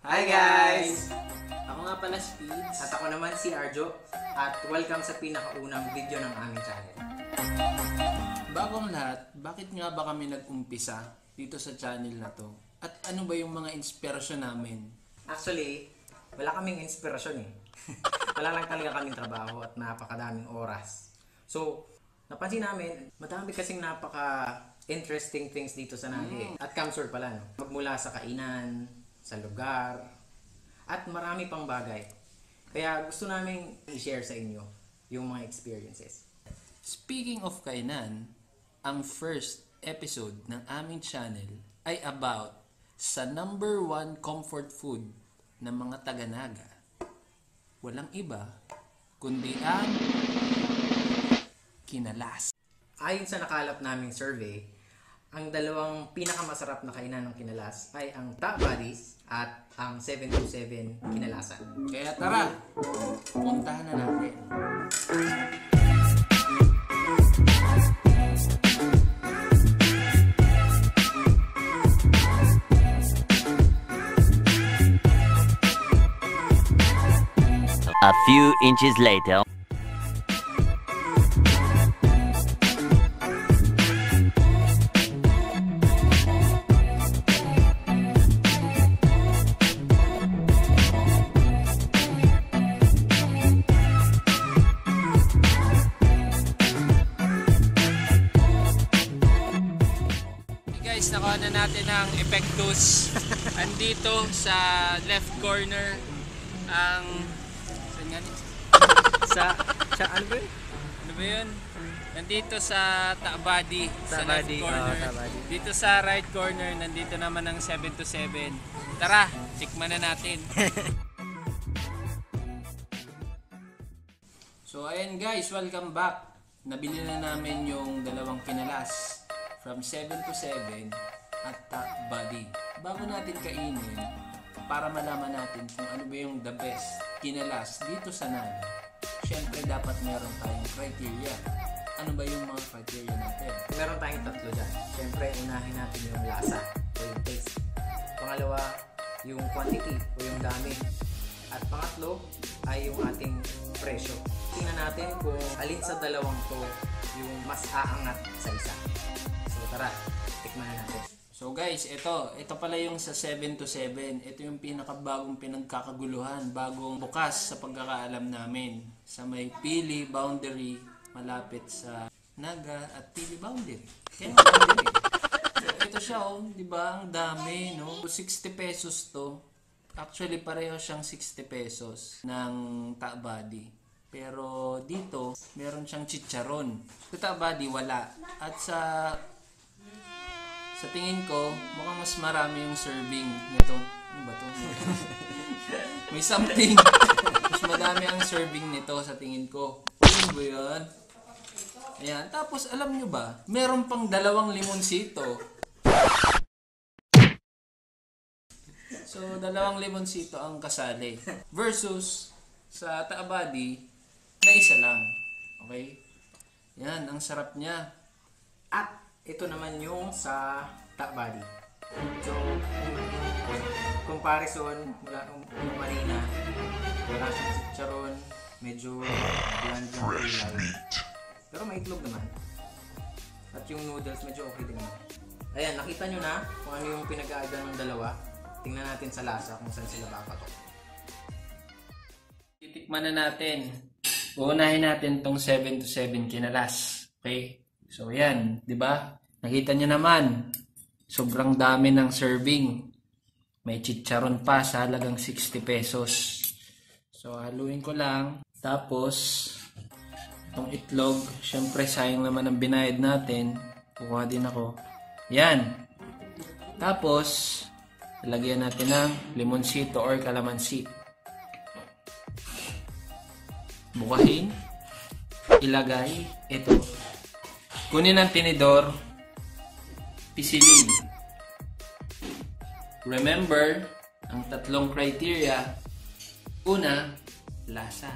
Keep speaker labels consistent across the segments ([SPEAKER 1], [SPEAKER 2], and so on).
[SPEAKER 1] Hi guys!
[SPEAKER 2] Ako nga pala si Pids.
[SPEAKER 1] At ako naman si Arjo. At welcome sa pinakaunang video ng aming channel.
[SPEAKER 2] Bago ang lahat, bakit nga ba kami nag-umpisa dito sa channel na to? At ano ba yung mga inspirasyon namin?
[SPEAKER 1] Actually, wala kaming inspirasyon eh. Wala lang talaga kaming trabaho at napakadaming oras. So, napansin namin, madami kasing napaka-interesting things dito sa Nali. At Camsur pala, no? Magmula sa kainan, sa lugar, at marami pang bagay. Kaya gusto namin i-share sa inyo yung mga experiences.
[SPEAKER 2] Speaking of kainan, ang first episode ng aming channel ay about sa number 1 comfort food ng mga taga-Naga. Walang iba, kundi ang kinalas.
[SPEAKER 1] Ayon sa nakalap naming survey, ang dalawang pinakamasarap na kainan ng kinalas ay ang Top Buddies at ang 727 Kinalasan.
[SPEAKER 2] Kaya tara, puntahan na natin.
[SPEAKER 3] A few inches later.
[SPEAKER 2] Guys, nakuha na natin ang Epectus. Andito sa left corner ang
[SPEAKER 1] Ano ba yun?
[SPEAKER 2] ano ba yun? Nandito sa Taabadi sa left
[SPEAKER 1] Taabadi,
[SPEAKER 2] corner.
[SPEAKER 1] Taabadi.
[SPEAKER 2] Dito sa right corner nandito naman ang 727. Tara, tikman na natin. So ayan guys, welcome back. Nabili na namin yung dalawang kinalas from 727 at Taabadi. Bago natin kainin, para malaman natin kung ano ba yung the best kinalas dito sa Naga, syempre dapat meron tayong criteria. Ano ba yung mga criteria natin?
[SPEAKER 1] Meron tayong tatlo dyan. Siyempre, unahin natin yung lasa o yung taste. Pangalawa, yung quantity o yung dami. At pangatlo ay yung ating presyo. Tingnan natin kung alin sa dalawang to yung mas aangat sa isa. So tara, tikman na natin.
[SPEAKER 2] So guys, ito pala yung sa 727. Ito yung pinakabagong pinagkakaguluhan, bagong bukas sa pagkakaalam namin. Sa may Pili Boundary, malapit sa Naga at Pili Boundary. Kaya boundary. So, ito siya di ba? Ang dami, no? 60 pesos to. Actually, pareho siyang 60 pesos ng Taabadi. Pero dito, meron siyang chicharon. Sa Taabadi, wala. At sa tingin ko, mukhang mas marami yung serving nito. Ano ba to? May something. Mas madami ang serving nito sa tingin ko. Ano ba yan? Ayan. Tapos, alam nyo ba, meron pang 2 limonsito. So, 2 limonsito ang kasali. Versus, sa Taabadi, na isa lang. Okay? Yan, ang sarap niya.
[SPEAKER 1] At ito naman yung sa Taabadi. So, comparison mula nung kanina, wala siyang chicharon, medyo bland yung kulay. Pero may itlog naman. At yung noodles medyo okay din naman. Ayan, nakita nyo na kung ano yung pinag-aadan ng dalawa. Tingnan natin sa lasa kung saan sila papatok.
[SPEAKER 2] Titikman na natin. Uunahin natin tong 727 kinalas. Okay? So yan, 'di ba? Nakita niyo naman. Sobrang dami ng serving. May chicharon pa sa halagang 60 pesos. So haluin ko lang. Tapos itong itlog, syempre sayang naman ang binayad natin. Kukuha din ako. Yan. Tapos lagyan natin ng limonsito or kalamansi. Bukahin. Ilagay. Ito. Kunin ang tinidor. Pisilin. Remember, ang 3 criteria. Una, lasa.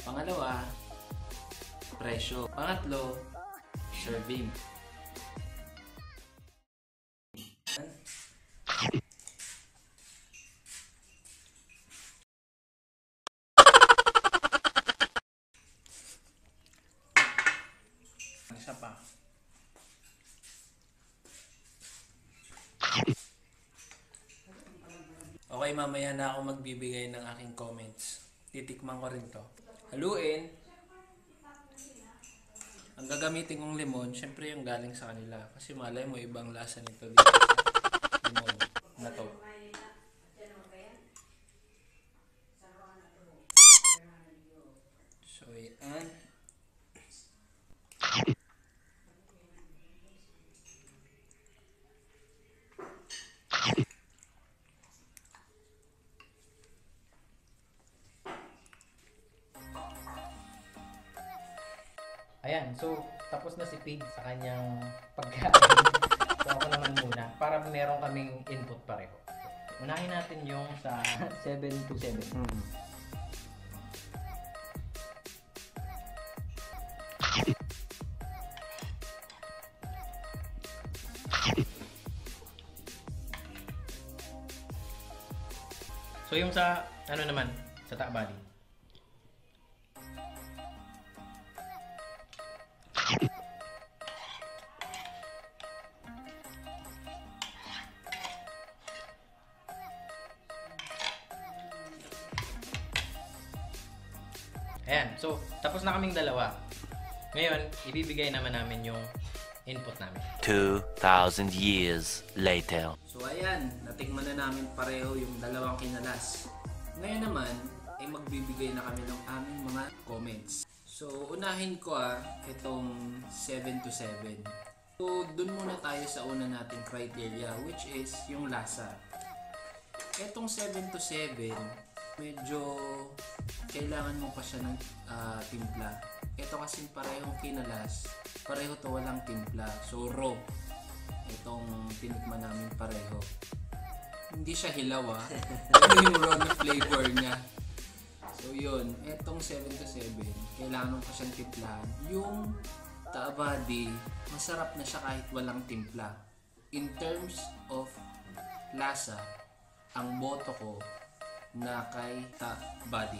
[SPEAKER 2] Pangalawa, presyo. Pangatlo, serving. Okay, mamaya na ako magbibigay ng aking comments. Titikman ko rin to. Haluin. Ang gagamitin kong lemon, syempre yung galing sa kanila. Kasi malay mo, ibang lasa nito dito sa lemon na to. So, yan.
[SPEAKER 1] Ayan, so tapos na si Pig sa kanyang pagkain. So ako naman muna, para meron kaming input pareho. Unahin natin yung sa 7 to 7. So yung sa ano naman, sa Takbali. Ayan, so tapos na kaming dalawa. Ngayon, ibibigay naman namin yung input namin.
[SPEAKER 3] 2,000 years later.
[SPEAKER 2] So ayan, natikman na namin pareho yung dalawang kinalas. Ngayon naman, ay magbibigay na kami ng aming mga comments. So unahin ko itong 7 to 7. So dun muna tayo sa una nating criteria, which is yung lasa. Itong 7 to 7, medyo kailangan mo pa siya ng timpla. Ito kasi parehong kinalas, pareho to walang timpla. So raw, itong tinikman namin pareho. Hindi siya hilaw pero yung raw na flavor niya. So yun, itong 7 to 7, kailangan mo pa siyang timplahan. Yung Taabadi, masarap na siya kahit walang timpla. In terms of lasa, ang boto ko na kay Taabadi.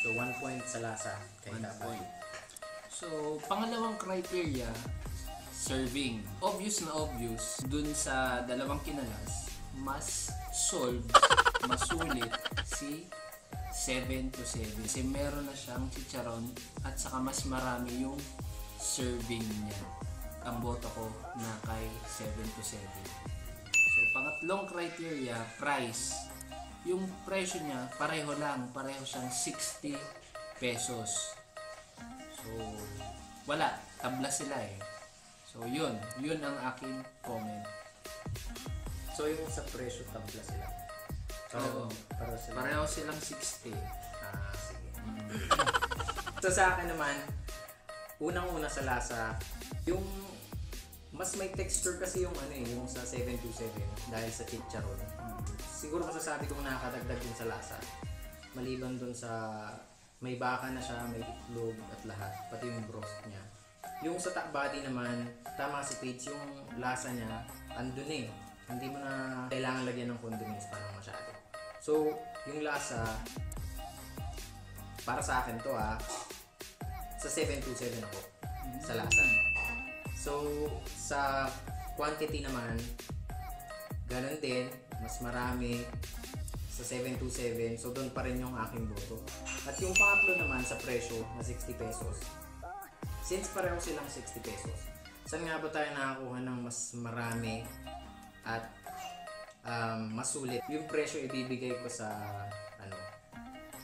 [SPEAKER 1] So 1 point sa lasa kay
[SPEAKER 2] 1
[SPEAKER 1] Takbali.
[SPEAKER 2] point. So, pangalawang criteria, serving. Obvious na obvious, dun sa dalawang kinalas, mas solve, mas sulit si 7 to 7. Kasi meron na siyang chicharon at saka mas marami yung serving niya. Ang boto ko na kay 7 to 7. So, pangatlong criteria, price. Yung presyo niya, pareho lang. Pareho siyang 60 pesos. So, wala. Tabla sila So, yun ang aking comment.
[SPEAKER 1] So yung sa presyo tabla sila.
[SPEAKER 2] Oo. Pareho silang 60.
[SPEAKER 1] Sige. So sa akin naman, unang-una sa lasa, yung mas may texture kasi yung yung sa 727 dahil sa chicharon. Siguro masasabi kong nakakadagdag din sa lasa. Maliban dun sa may baka na siya, may itlog at lahat, pati yung broth niya. Yung sa Takbadi naman, tama si Paige, yung lasa niya, andun Hindi mo na kailangan lagyan ng condiments pa ng masyado. So, yung lasa, para sa akin to sa 727 ako, sa lasa. So, sa quantity naman, ganun din, mas marami sa 727. So, doon pa rin yung aking boto. At yung pangatlo naman sa presyo na 60 pesos. Since pareho silang 60 pesos, saan nga ba tayo nakakuha ng mas marami at mas sulit? Yung presyo ibibigay ko sa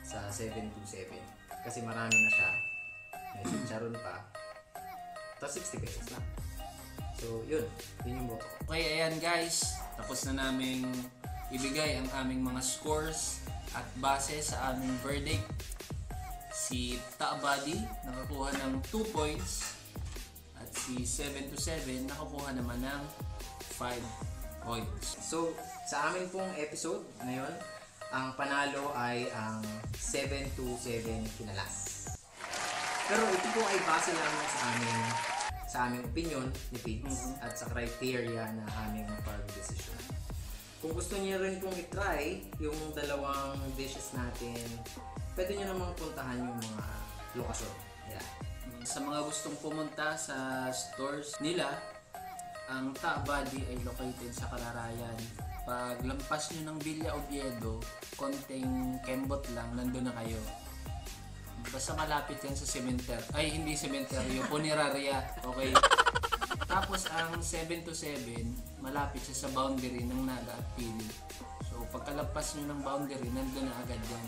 [SPEAKER 1] sa 727. Kasi marami na siya. May chicharon pa. Tapos 60 pesos lang. So, yun yung boto ko.
[SPEAKER 2] Okay, ayan guys. Tapos na naming ibigay ang aming mga scores at base sa aming verdict. Si Taabadi nakakuha ng 2 points at si 7 to 7 nakakuha naman ng 5 points.
[SPEAKER 1] So, sa amin pong episode ngayon, ang panalo ay ang 7 to 7 kinalas. Pero ito po ay base lamang sa aming opinion ni Pigs at sa criteria na aming pag-decision. Kung gusto niyo rin pong i-try yung dalawang dishes natin, pwede nyo namang puntahan yung mga lokasyon. Yeah.
[SPEAKER 2] Sa mga gustong pumunta sa stores nila, ang Taabadi ay located sa Cararayan. Pag lampas nyo ng Villa Oviedo, konting kembot lang, nandun na kayo. Basta malapit yan sa cemetery. Ay, hindi cemetery, puneraria. Okay? Tapos ang 727, malapit siya sa boundary ng Naga at Pili. So, pagkalagpas nyo ng boundary, nandun na agad yan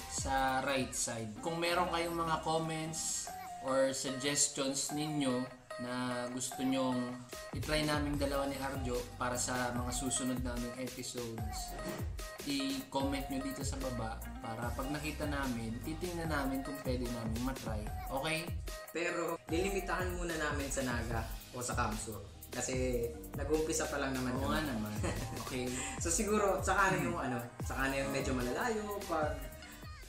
[SPEAKER 2] sa right side. Kung meron kayong mga comments or suggestions ninyo na gusto nyong itry namin dalawa ni Arjo para sa mga susunod naming episodes, i-comment nyo dito sa baba para pag nakita namin, titingnan namin kung pwede namin matry. Okay?
[SPEAKER 1] Pero lilimitahan muna namin sa Naga o sa Kamsur. Kasi nag-uumpisa pa lang naman
[SPEAKER 2] Oo
[SPEAKER 1] kami.
[SPEAKER 2] nga naman. Okay.
[SPEAKER 1] So siguro, saka na yung saka na yung medyo malalayo.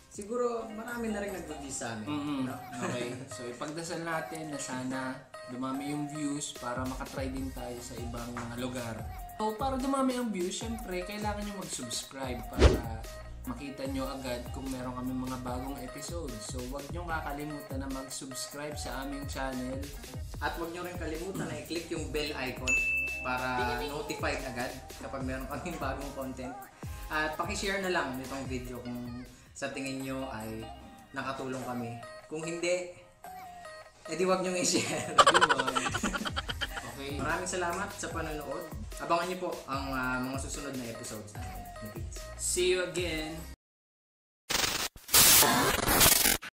[SPEAKER 1] Siguro marami na rin nag-review sa amin. No?
[SPEAKER 2] Okay. So ipagdasal natin na sana dumami yung views para makatry din tayo sa ibang mga lugar. So para dumami ang views, syempre kailangan nyo mag-subscribe para makita nyo agad kung meron kami mga bagong episodes. So huwag nyo kakalimutan na mag-subscribe sa aming channel.
[SPEAKER 1] At huwag nyo rin kalimutan na i-click yung bell icon para notified agad kapag meron kaming bagong content. At pakishare na lang nitong video kung sa tingin nyo ay nakatulong kami. Kung hindi, edi wag nyo i-share.
[SPEAKER 2] Okay.
[SPEAKER 1] Maraming salamat sa panonood. Abangan nyo po ang mga susunod na episodes natin.
[SPEAKER 2] See you again.